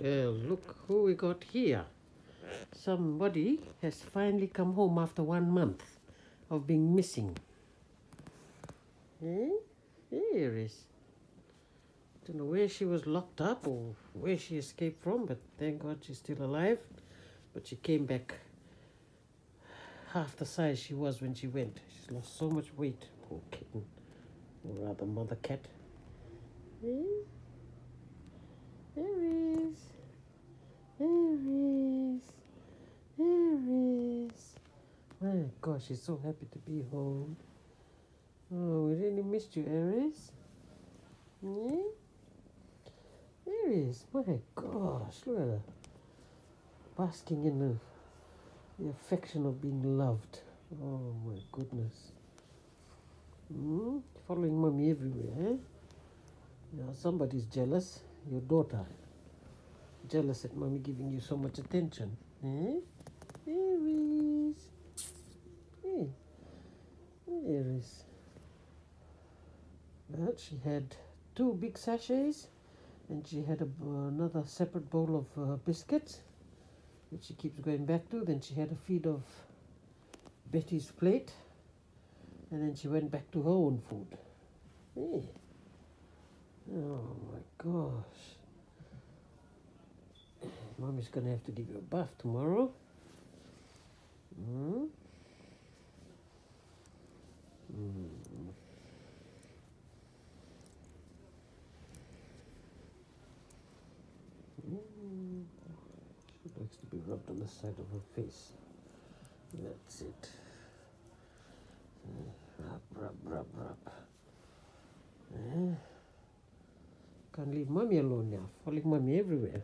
Well, look who we got here. Somebody has finally come home after 1 month of being missing. Eh? Aries. Don't know where she was locked up or where she escaped from, but thank God she's still alive. But she came back half the size she was when she went. She's lost so much weight, poor kitten, or rather mother cat. Eh? Aries. Aries. Aries. My gosh, she's so happy to be home. Oh, we really missed you, Aries. Yeah? Aries, my gosh, look at her. Basking in the affection of being loved. Oh my goodness. Following mommy everywhere, eh? Now somebody's jealous. Your daughter. Jealous at mommy giving you so much attention. Eh? Aries. Hey. Aries. Well, she had 2 big sachets and she had another separate bowl of biscuits, which she keeps going back to. Then she had a feed of Betty's plate, and then she went back to her own food. Hey. Oh my gosh. Mommy's gonna have to give you a bath tomorrow. Mm. Mm. Mm. She likes to be rubbed on the side of her face. That's it. Rub, rub, rub, rub. Can't leave mommy alone now. Following mommy everywhere.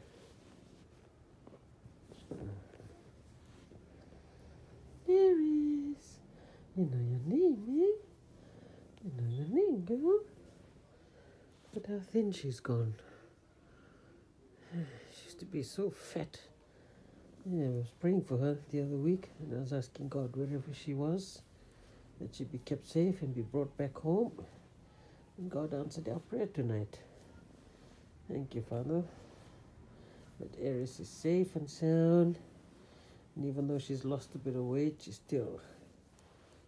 Aries. You know your name, eh? You know your name, girl. Look how thin she's gone. She used to be so fat. Yeah, I was praying for her the other week, and I was asking God wherever she was, that she be kept safe and be brought back home. And God answered our prayer tonight. Thank you, Father. That Aries is safe and sound, and even though she's lost a bit of weight, she's still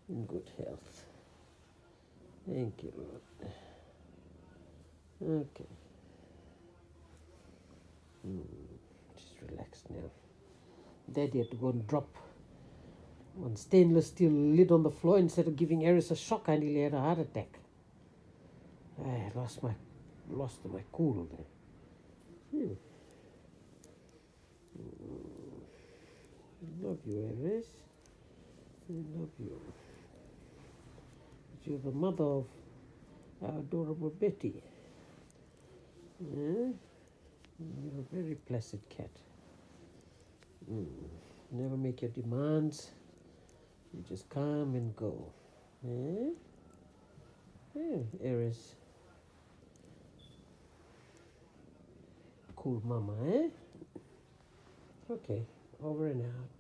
in good health. Thank you, Lord. Okay. She's relaxed now. Daddy had to go and drop one stainless steel lid on the floor instead of giving Aries a shock. I nearly had a heart attack. I lost my cool there. I love you, Aries. I love you. But you're the mother of our adorable Betty. Yeah? You're a very placid cat. Never make your demands. You just come and go. Eh? Yeah, Aries. Cool mama, eh? Okay, over and out.